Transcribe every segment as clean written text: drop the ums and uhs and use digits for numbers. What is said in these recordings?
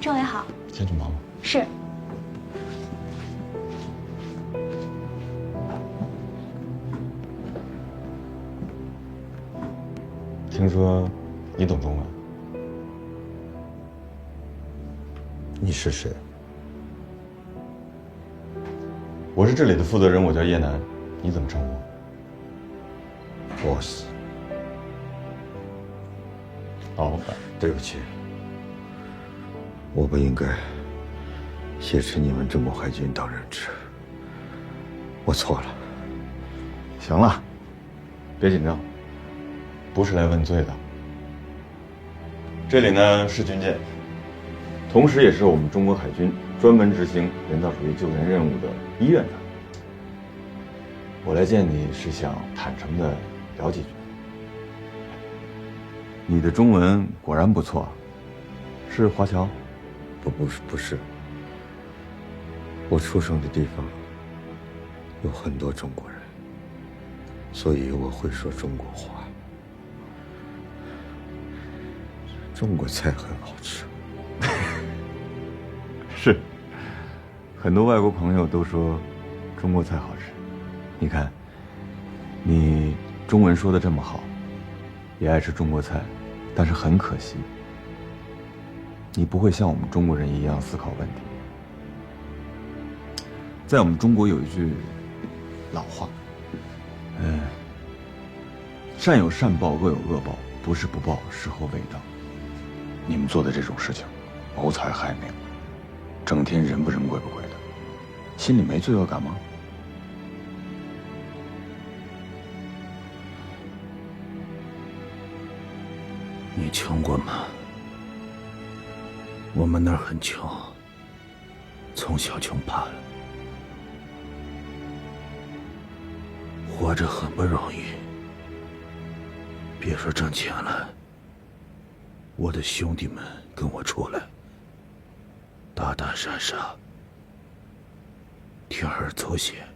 政委好。先去忙吧。是。听说你懂中文？你是谁？我是这里的负责人，我叫叶楠，你怎么称呼 ？boss。老板。对不起，我不应该挟持你们中国海军当人质，我错了。行了，别紧张，不是来问罪的。这里呢是军舰，同时也是我们中国海军专门执行人道主义救援任务的医院的。我来见你是想坦诚的聊几句。你的中文果然不错，是华侨？不是。我出生的地方有很多中国人，所以我会说中国话。中国菜很好吃。是，很多外国朋友都说中国菜好吃。你看，你中文说的这么好，也爱吃中国菜，但是很可惜，你不会像我们中国人一样思考问题。在我们中国有一句老话，善有善报，恶有恶报，不是不报，时候未到。你们做的这种事情，谋财害命，整天人不人鬼不鬼的，心里没罪恶感吗？你穷过吗？我们那儿很穷，从小穷怕了，活着很不容易。别说挣钱了，我的兄弟们跟我出来，打打杀杀，铤而走险，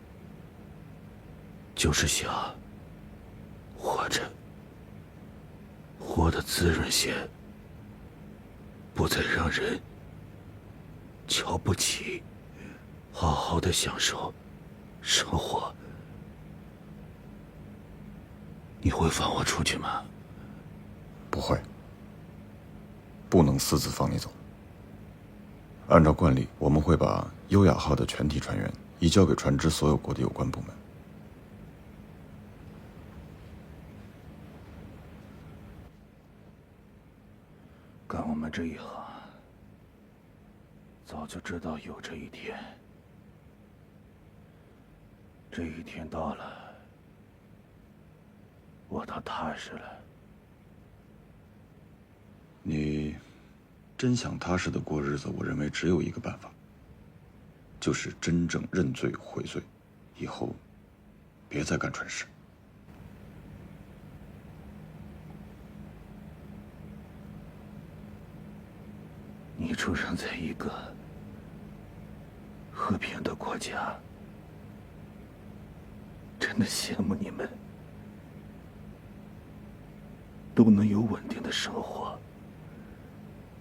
就是想活得滋润些，不再让人瞧不起，好好的享受生活。你会放我出去吗？不会，不能私自放你走。按照惯例，我们会把优雅号的全体船员移交给船只所有国的有关部门。干我们这一行，早就知道有这一天。这一天到了，我倒踏实了。你真想踏实的过日子，我认为只有一个办法，就是真正认罪悔罪，以后别再干蠢事。你出生在一个和平的国家，真的羡慕你们都能有稳定的生活。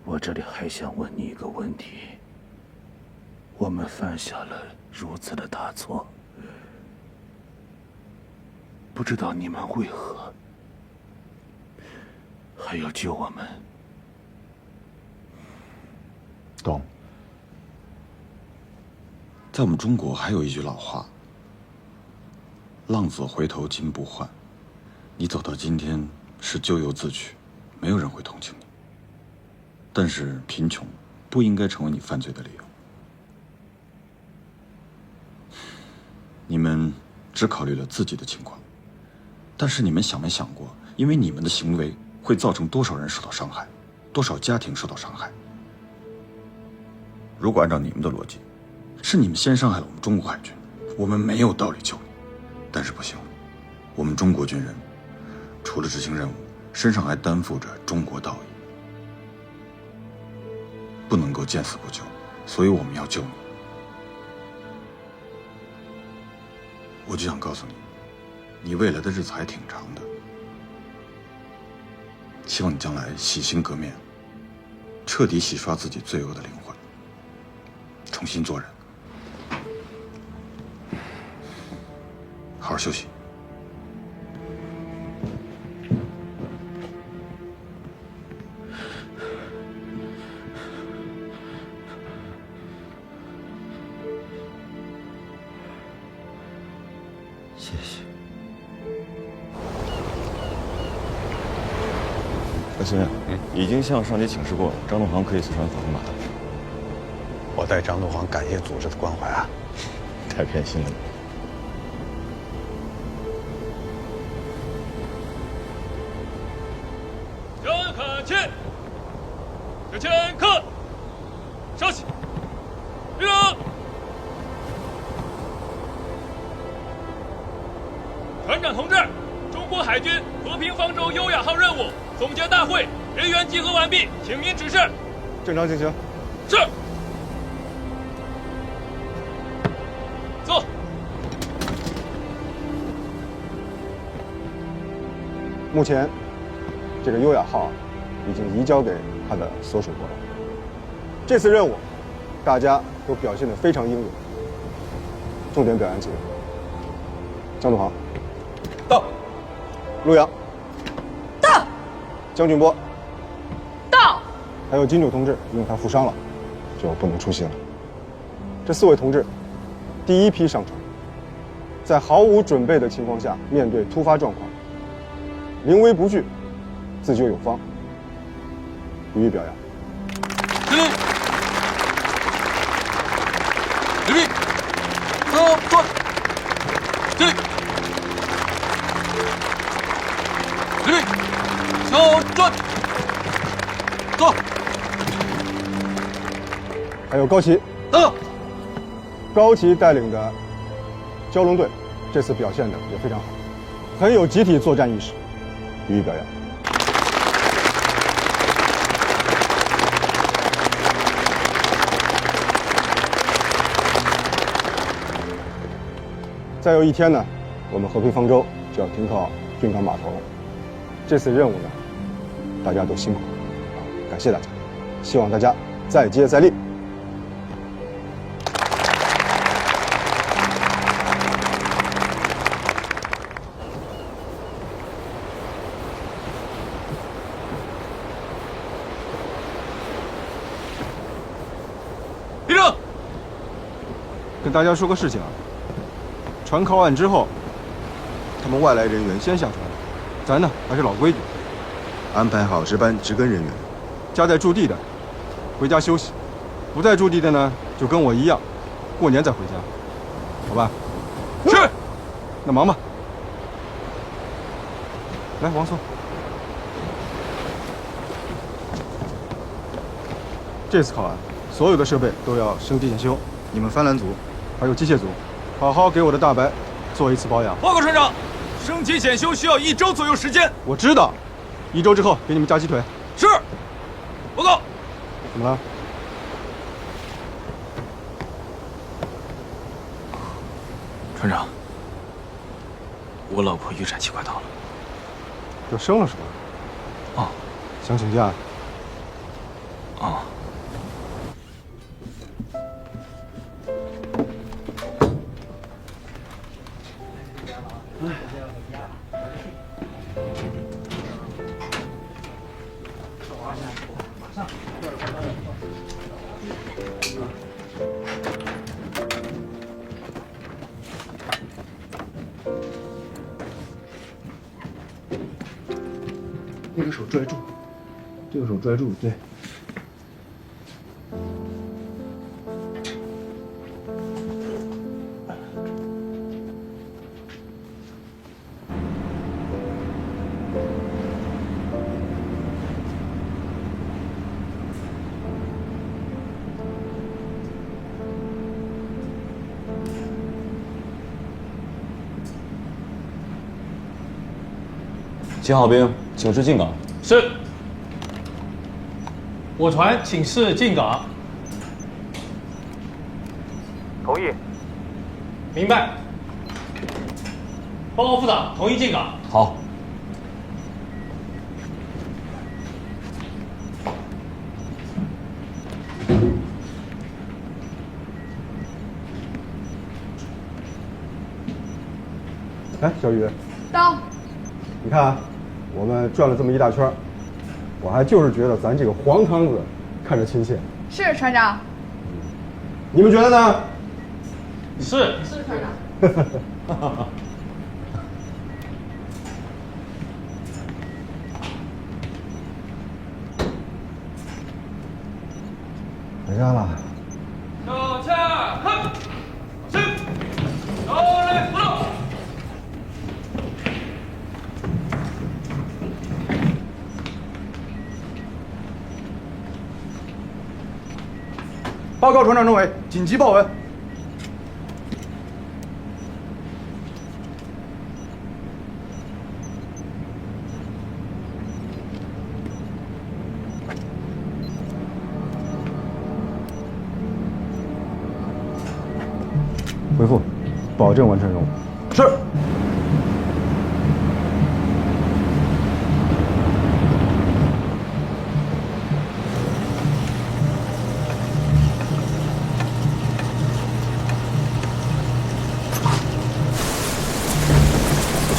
我这里还想问你一个问题：我们犯下了如此的大错，不知道你们为何还要救我们？懂。在我们中国还有一句老话：浪子回头金不换。你走到今天是咎由自取，没有人会同情你。但是贫穷不应该成为你犯罪的理由。你们只考虑了自己的情况，但是你们想没想过，因为你们的行为会造成多少人受到伤害，多少家庭受到伤害？如果按照你们的逻辑，是你们先伤害了我们中国海军，我们没有道理救你。但是不行，我们中国军人除了执行任务，身上还担负着中国道义，不能够见死不救，所以我们要救你。我就想告诉你，你未来的日子还挺长的，希望你将来洗心革面，彻底洗刷自己罪恶的灵魂，重新做人。好好休息。谢谢。兄弟，已经向上级请示过了，张东航可以随船返回码头。我代张东航感谢组织的关怀啊！太偏心了你。张可钦，有前客，稍息。立正。船长同志，中国海军和平方舟优雅号任务总结大会人员集合完毕，请您指示。正常进行。是。坐。目前，这个优雅号已经移交给他的所属国了。这次任务，大家都表现得非常英勇。重点表扬几位：张东航到，陆阳到，江俊波到，还有金九同志，因为他负伤了，就不能出席了。这4位同志，第一批上船，在毫无准备的情况下，面对突发状况，临危不惧，自救有方，予以表扬。敬礼。礼毕。向转。敬礼。礼毕。向转。走。还有高旗，到。高旗带领的蛟龙队，这次表现的也非常好，很有集体作战意识，予以表扬。再有1天呢，我们和平方舟就要停靠军港码头了。这次任务呢，大家都辛苦了啊，感谢大家，希望大家再接再厉。立正。跟大家说个事情啊，船靠岸之后，他们外来人员先下船，咱呢还是老规矩，安排好值班值更人员。家在驻地的回家休息，不在驻地的呢就跟我一样，过年再回家，好吧？是。那忙吧。来，王松，这次靠岸，所有的设备都要升级检修。你们帆缆组还有机械组，好好给我的大白做一次保养。报告船长，升级检修需要1周左右时间。我知道，1周之后给你们加鸡腿。是。报告。怎么了？船长，我老婆预产期快到了。要生了是吧？哦。想请假？哦。那个手拽住，这个手拽住，对。秦好兵，请示进港。是。我船请示进港。同意。明白。报告副长，同意进港。好。哎，小雨，到。你看啊，我们转了这么一大圈，我还就是觉得咱这个黄汤子看着亲切。是船长。你们觉得呢？是船长。回家了。手下哼，是，手来不动。报告船长政委，紧急报文。回复，保证完成任务。是。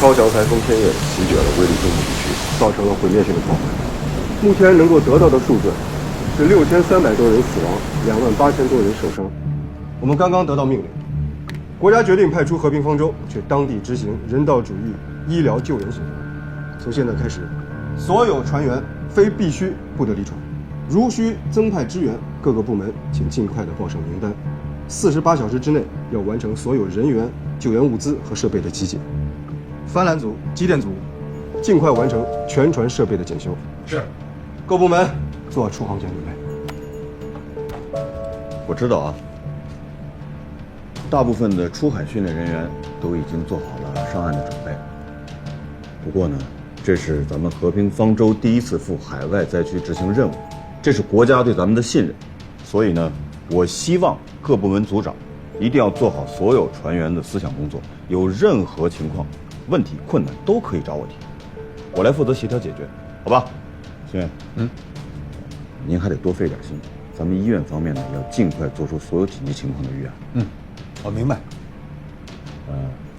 超强台风天夜席卷了威利东部地区，造成了毁灭性的破坏。目前能够得到的数字是6300多人死亡，28000多人受伤。我们刚刚得到命令，国家决定派出和平方舟去当地执行人道主义医疗救援行动。从现在开始，所有船员非必须不得离船，如需增派支援，各个部门请尽快的报上名单。48小时之内要完成所有人员、救援物资和设备的集结。帆缆组、机电组，尽快完成全船设备的检修。是，各部门做出航前准备。我知道啊，大部分的出海训练人员都已经做好了上岸的准备。不过呢，这是咱们和平方舟第一次赴海外灾区执行任务，这是国家对咱们的信任。所以呢，我希望各部门组长一定要做好所有船员的思想工作，有任何情况、问题、困难都可以找我提，我来负责协调解决，好吧？星月，您还得多费点心，咱们医院方面呢要尽快做出所有紧急情况的预案。我明白。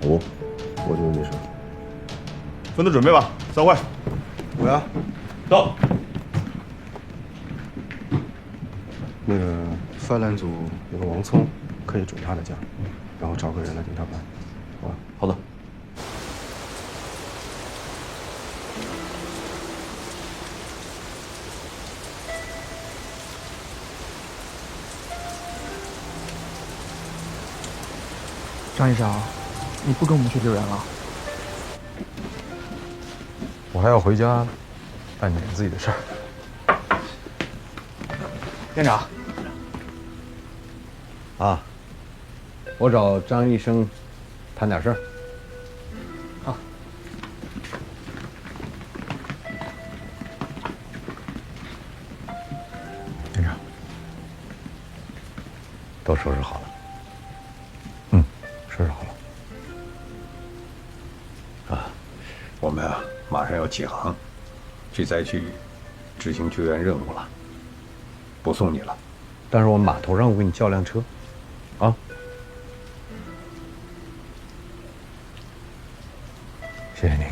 老吴，我就没事。分头准备吧，散会。我呀，到。那个帆缆组有个王聪，可以准他的假，然后找个人来顶他班，好吧？好的。张医生，你不跟我们去救援了？我还要回家办点自己的事儿。院长，啊，我找张医生谈点事儿。啊，院长，都收拾好了。收拾好了。啊，我们啊马上要起航，去灾区执行救援任务了。不送你了，但是我码头上我给你叫辆车，啊。谢谢您，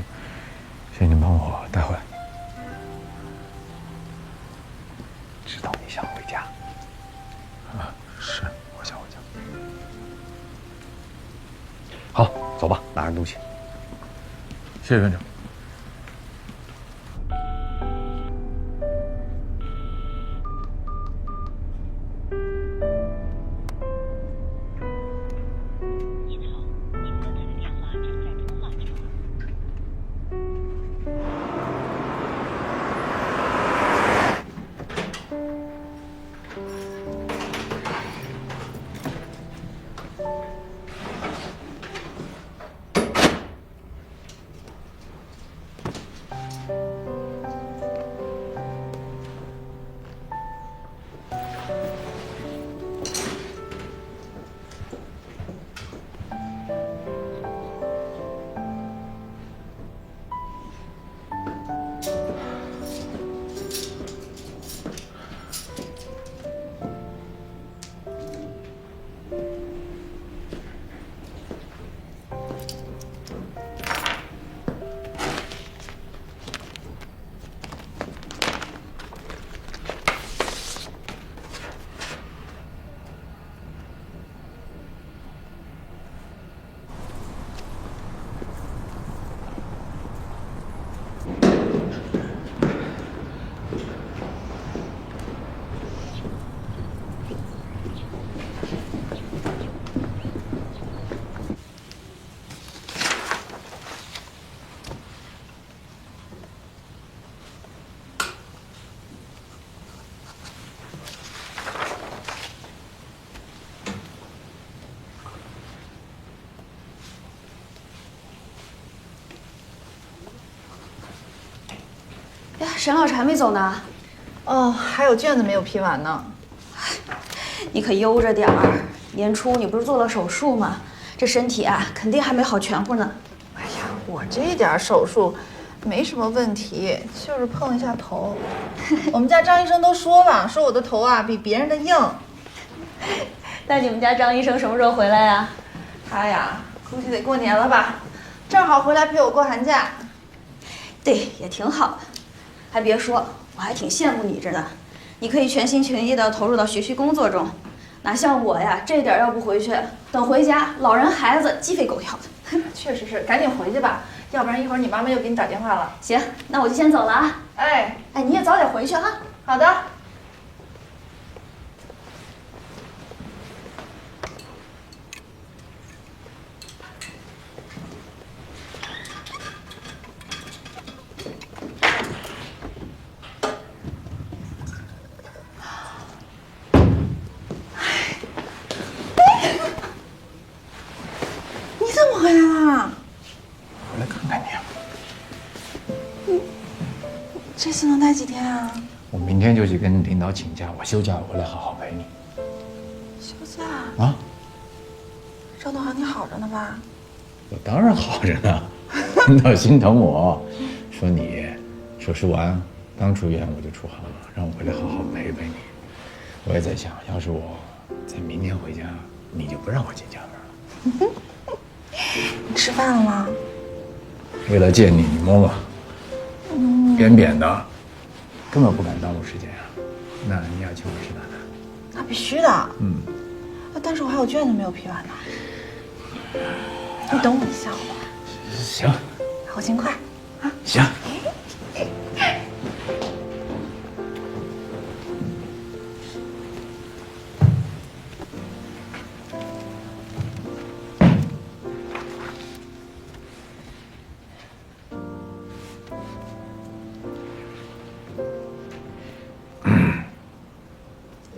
谢谢您帮我带回来。知道你想回家。啊，是，我想回家。好，走吧，拿上东西。谢谢院长。呀，沈老师还没走呢。哦，还有卷子没有批完呢。你可悠着点儿，年初你不是做了手术吗？这身体啊，肯定还没好全乎呢。哎呀，我这点手术没什么问题，就是碰一下头。我们家张医生都说了，说我的头啊比别人的硬。那你们家张医生什么时候回来呀？他呀，估计得过年了吧，正好回来陪我过寒假。对，也挺好的。还别说，我还挺羡慕你着呢。你可以全心全意地投入到学习工作中，哪像我呀，这点要不回去，等回家老人孩子鸡飞狗跳的。确实是，赶紧回去吧，要不然一会儿你妈妈又给你打电话了。行，那我就先走了啊。哎，你也早点回去哈。好的。你怎么回来啦？我来看看你啊。这次能待几天啊？我明天就去跟领导请假，我休假回来好好陪你。休假啊？赵东航，你好着呢吧？我当然好着呢，领导心疼我，说你手术完刚出院我就出好了，让我回来好好陪陪你。我也在想，要是我在明天回家，你就不让我进家门了。你吃饭了吗？为了见你，你摸摸，扁扁的，根本不敢耽误时间啊。那你要请我吃饭呢？那必须的。但是我还有卷子没有批完呢。你等我一下好不好？行，我尽快啊。行。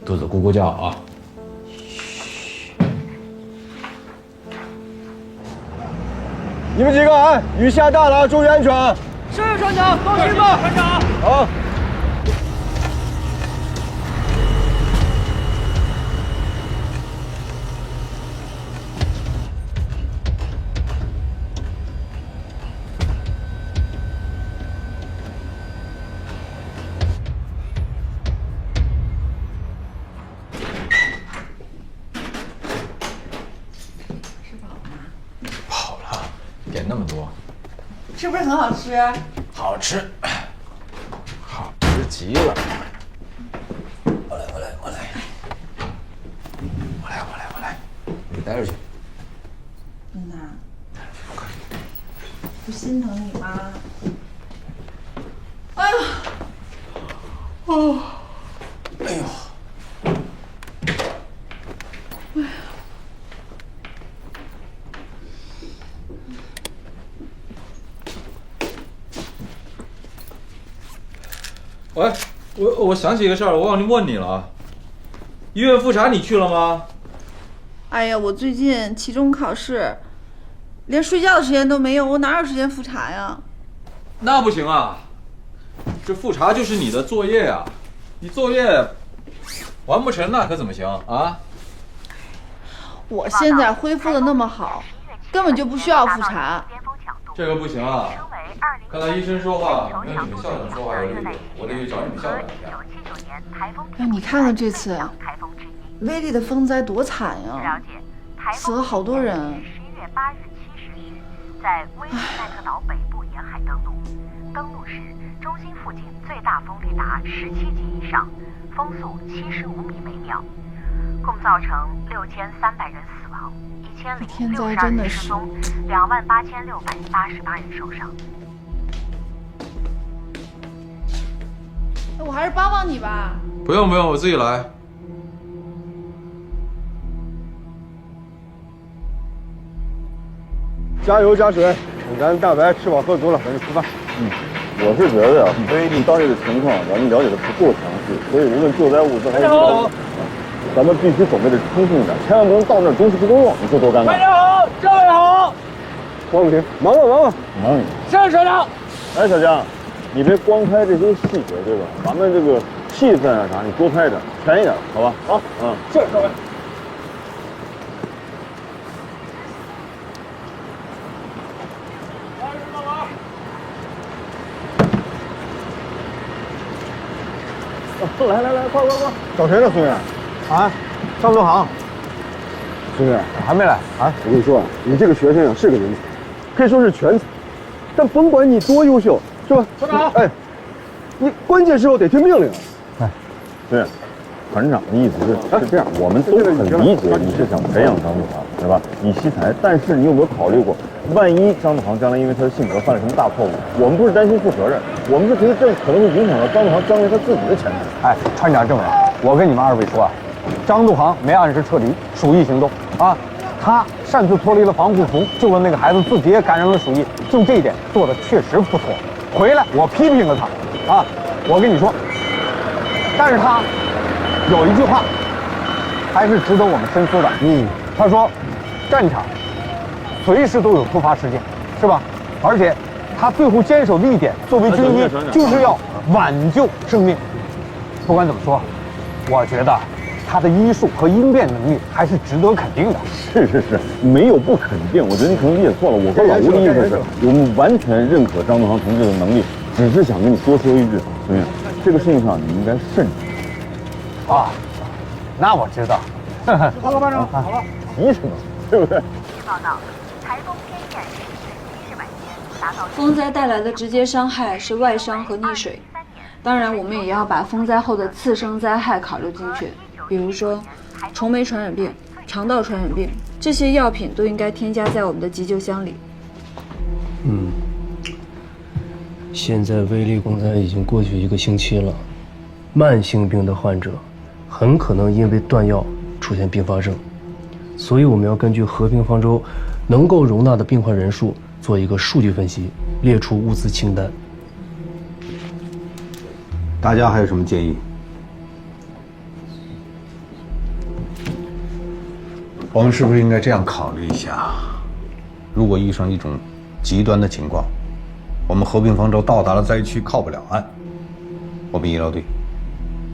肚子咕咕叫啊！你们几个啊，雨下大了，注意安全。是船长，放心吧，船长。好。点那么多，是不是很好吃？好吃，好吃极了。我来，你待着去。娜，不心疼你吗？哎呦，哦，哎呦。喂，我想起一个事儿，我忘记问你了。医院复查你去了吗？哎呀，我最近期中考试，连睡觉的时间都没有，我哪有时间复查呀？那不行啊，这复查就是你的作业啊，你作业完不成那可怎么行啊？我现在恢复的那么好，根本就不需要复查。这个不行啊！看来医生说话没有你们校长说话有力度，我得去找你们校长一下。哎，你看看这次威力的风灾多惨呀，死了好多人。11月8日7时，在威力奈特岛北部沿海登陆，登陆时中心附近最大风力达17级以上，风速75米每秒，共造成6300人死亡。1062人失踪，28688人受伤。我还是帮帮你吧。不用，我自己来。加油加水，等咱大白吃饱喝足了，咱就出发。我是觉得呀，威力当地的情况咱们了解的不够详细，所以无论救灾物资还是咱们必须准备的充分一点，千万不能到那儿东西不够用，你说多尴尬。班长好，政委好。王不停，忙吧。忙你。是船长。哎，小江，你别光拍这些细节，对吧？咱们这个气氛啊啥，你多拍点，全一点，好吧？好，是少伟。来，快！找谁呢，孙远？啊，张德航。孙远还没来啊？我跟你说啊，你这个学生啊是个人才，可以说是全才，但甭管你多优秀，是吧？团长，哎，你关键时候得听命令。哎，对，团长的意思是这样，我们都很理解你是想培养张德航，对吧？以惜才，但是你有没有考虑过，万一张德航将来因为他的性格犯了什么大错误，我们不是担心负责任，我们是觉得这可能会影响到张德航将来他自己的前途。哎，船长政委，我跟你们二位说啊，张德航没按时撤离，鼠疫行动啊，他擅自脱离了防护服，救了那个孩子，自己也感染了鼠疫，就这一点做的确实不错。回来我批评了他啊，我跟你说，但是他有一句话还是值得我们深思的。他说，战场随时都有突发事件，是吧？而且他最后坚守的一点，作为军医就是要挽救生命。不管怎么说，我觉得他的医术和应变能力还是值得肯定的。是，没有不肯定。我觉得你可能理解错了。我和老吴的意思是，我们完全认可张德航同志的能力，只是想跟你多说一句，孙远，这个事情上你应该慎重。啊，那我知道。好了，班长，好了，急什么？对不对？报道，台风天眼连续70晚间达到。风灾带来的直接伤害是外伤和溺水，当然我们也要把风灾后的次生灾害考虑进去，比如说虫媒传染病、肠道传染病，这些药品都应该添加在我们的急救箱里。现在威力公灾已经过去1个星期了，慢性病的患者很可能因为断药出现并发症，所以我们要根据和平方舟能够容纳的病患人数做一个数据分析，列出物资清单。大家还有什么建议？我们是不是应该这样考虑一下？如果遇上一种极端的情况，我们和平方舟到达了灾区靠不了岸，我们医疗队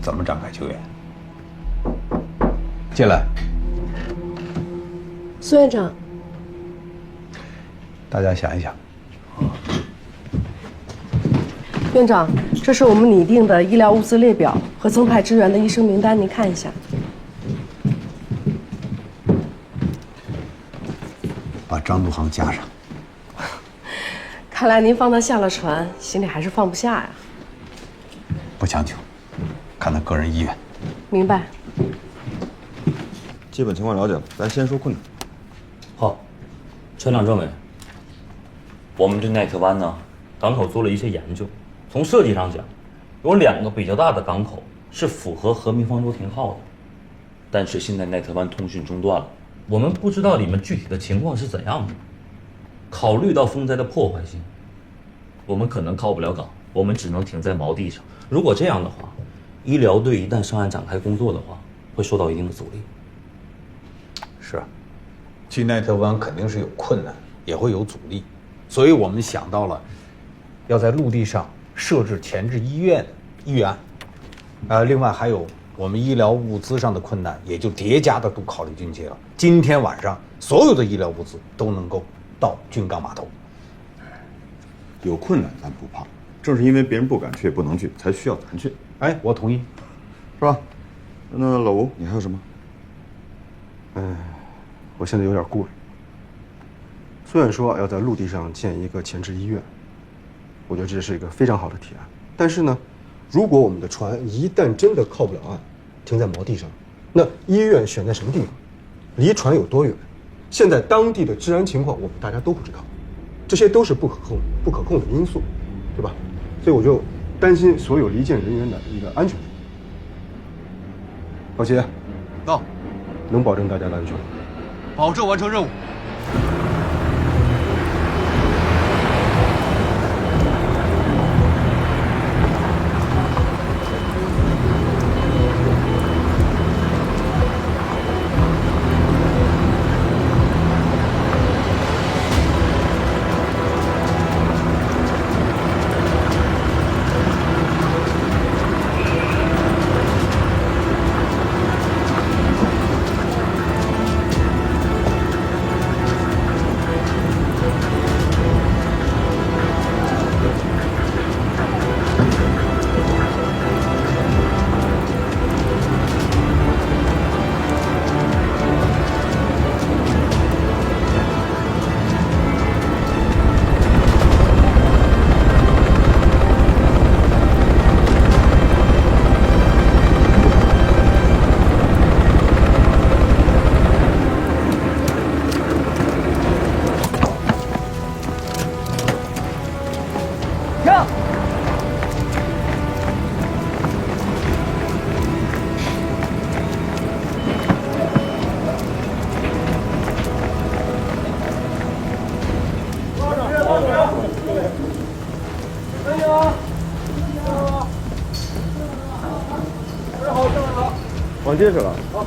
怎么展开救援？进来。苏院长，大家想一想。院长，这是我们拟定的医疗物资列表和增派支援的医生名单，您看一下。把张杜航加上。看来您放他下了船，心里还是放不下呀。不强求，看他个人意愿。明白。基本情况了解了，咱先说困难。好，船长、政委，我们这奈特湾呢，港口做了一些研究。从设计上讲，有2个比较大的港口是符合和平方舟停靠的，但是现在奈特湾通讯中断了，我们不知道里面具体的情况是怎样的。考虑到风灾的破坏性，我们可能靠不了港，我们只能停在锚地上。如果这样的话，医疗队一旦上岸展开工作的话，会受到一定的阻力。是，去奈特湾肯定是有困难，也会有阻力，所以我们想到了要在陆地上设置前置医院预案，另外还有我们医疗物资上的困难，也就叠加的都考虑进去了。今天晚上所有的医疗物资都能够到军港码头。有困难咱不怕，正是因为别人不敢去也不能去，才需要咱去。哎，我同意，是吧？那老吴，你还有什么？我现在有点顾虑。虽然说要在陆地上建一个前置医院，我觉得这是一个非常好的提案。但是呢，如果我们的船一旦真的靠不了岸，停在锚地上，那医院选在什么地方，离船有多远，现在当地的治安情况，我们大家都不知道，这些都是不可控的因素，对吧？所以我就担心所有离舰人员的一个安全。老齐，到，能保证大家的安全吗？保证完成任务。往街去了。好。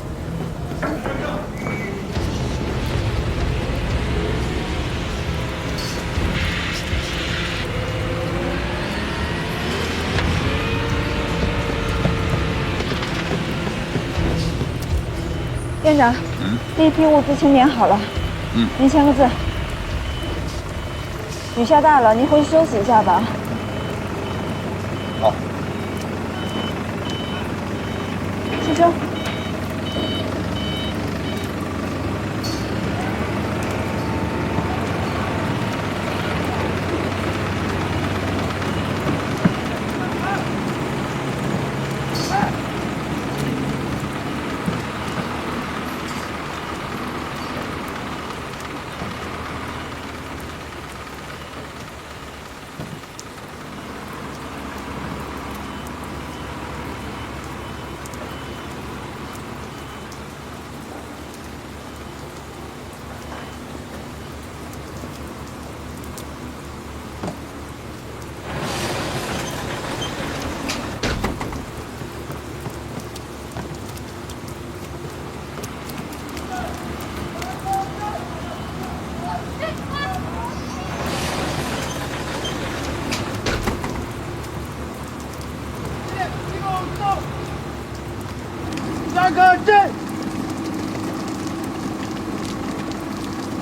院长，第一批物资清点好了，您签个字。雨下大了，您回去休息一下吧。好。师兄。下个阵，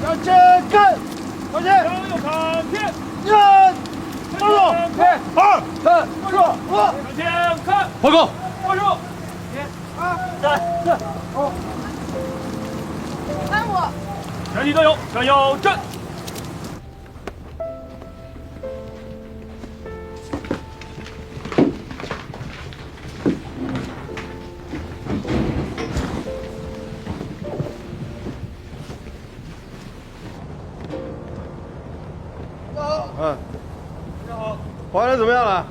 向前看，往前，向右看片，人，报告，二，三，报告，向前看，报告，报告，1、2、3、4，好，3、5，全体都有，向右站。还原怎么样了？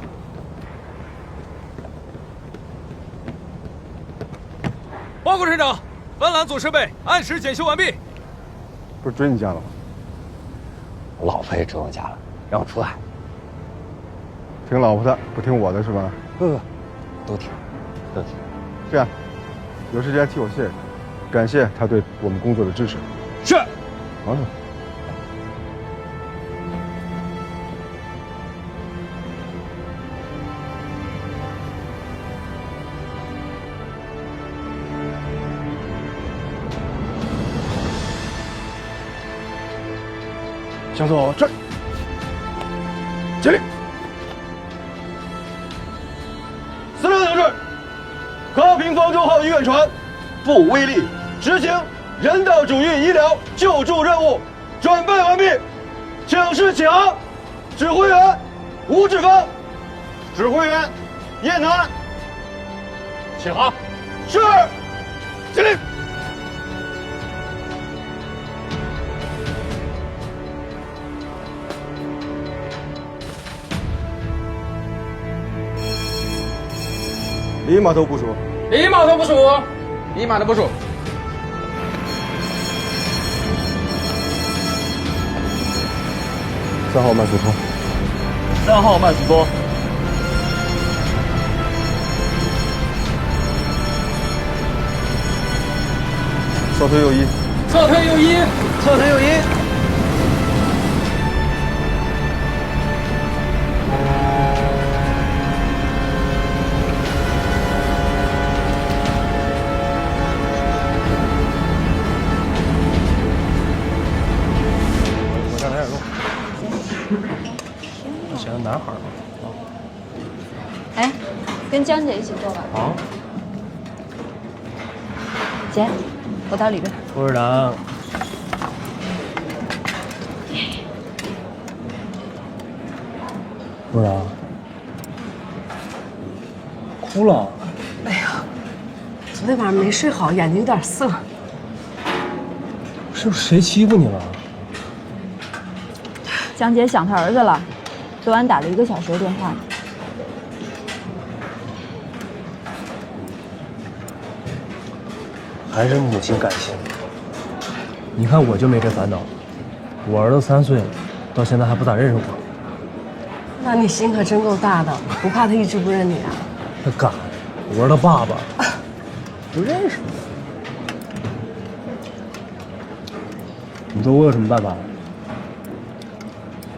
报告团长，帆缆组设备按时检修完毕。不是追你家了吗？我老婆也追我家了，让我出海。听老婆的，不听我的是吧？不，都听，都听。这样，有时间替我谢谢他，感谢他对我们工作的支持。是。好的。向左转，敬礼。司令同志，和平方舟号医院船赴威力执行人道主义医疗救助任务，准备完毕，请示起航。指挥员吴志芳，指挥员叶楠，起航。是，敬礼。离码头部署。离码头部署。离码头部署。3号慢速通。3号慢速通。侧推右1。侧推右1。侧推右1。男孩嘛。哎，跟江姐一起坐吧。好。姐，我到里边。副市长。副市长。哭了。哎呀，昨天晚上没睡好，眼睛有点涩。是不是谁欺负你了？江姐想她儿子了。昨晚打了1个小时的电话。还是母亲感性。你看我就没这烦恼，我儿子3岁了，到现在还不咋认识我。那你心可真够大的，不怕他一直不认你啊？他敢，我是他爸爸。不认识。你说我有什么办法？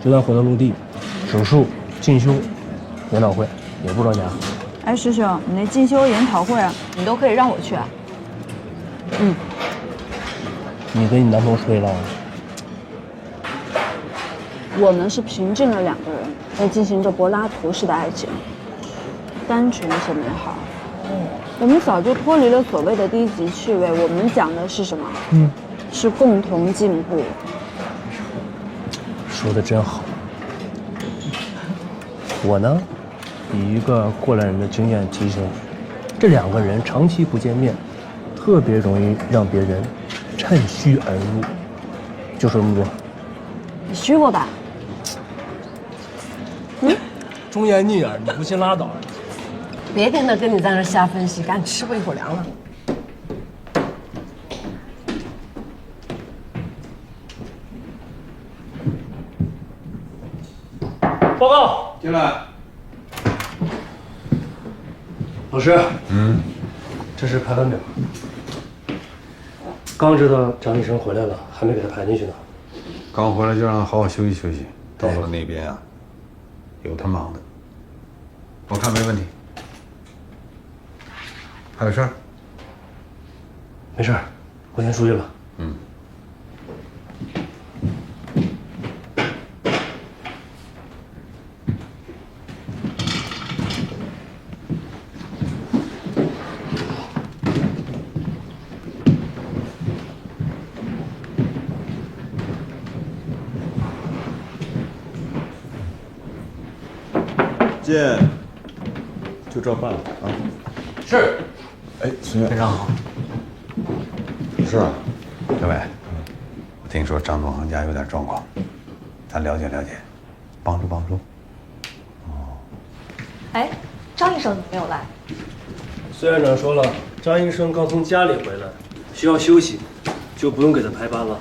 就算回到陆地，手术、进修、研讨会也不着家。哎，师兄，你那进修研讨会啊，你都可以让我去啊。嗯。你跟你男朋友说一了？我们是平静了2个人在进行着柏拉图式的爱情，单纯且美好。我们早就脱离了所谓的低级趣味，我们讲的是什么？是共同进步。说的真好。我呢，以一个过来人的经验提醒你，这2个人长期不见面，特别容易让别人趁虚而入。就说这么多。你虚过吧？忠言逆耳，你不信拉倒。别跟你在那瞎分析，赶紧吃过一口粮了。报告，进来。老师，这是排班表。刚知道张医生回来了，还没给他排进去呢。刚回来就让他好好休息休息。到了那边啊，有他忙的。我看没问题。还有事儿？没事儿，我先出去了。见，就照办了啊。是。哎，孙越，非常好。是啊，各位，我听说张东航家有点状况，咱了解了解，帮助帮助。哎，张医生怎么没有来？孙院长说了，张医生刚从家里回来，需要休息，就不用给他排班了。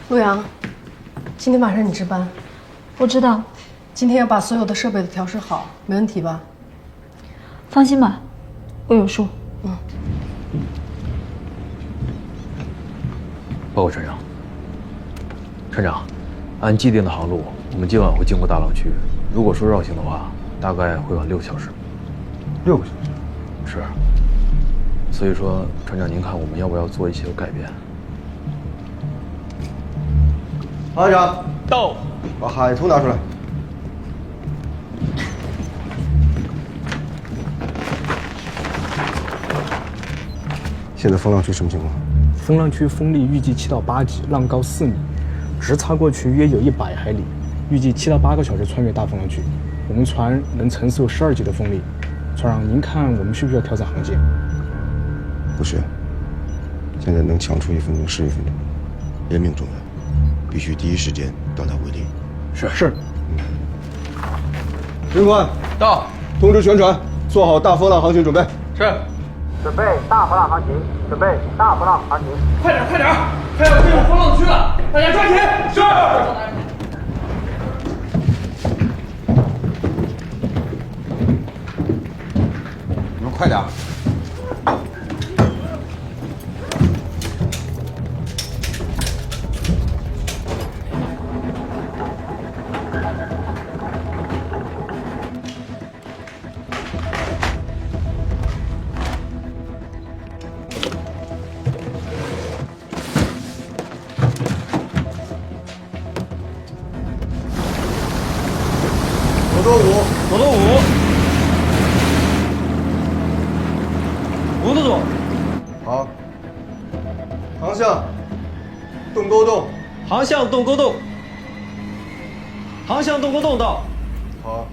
陆阳，今天晚上你值班。我知道。今天要把所有的设备都调试好，没问题吧？放心吧，我有数。报告船长。船长，按既定的航路，我们今晚会经过大浪区。如果说绕行的话，大概会晚6个小时。6个小时？是。所以说，船长您看我们要不要做一些改变？马队长，到。把海图拿出来。现在风浪区什么情况？风浪区风力预计7到8级，浪高4米，直插过去约有100海里，预计7到8个小时穿越大风浪区。我们船能承受12级的风力。船长，您看我们需不需要调整航线？不是，现在能抢出1分钟是1分钟，人命重要，必须第一时间到达威力。是。军官到，通知全船做好大风浪航行准备。是。准备大风浪航行，准备大风浪航行。快点，快点，快要进入风浪区了，大家抓紧！是。你们快点。左舵5，左舵5，5舵左。好。航向洞沟洞。航向洞沟洞。航向洞沟洞到。好。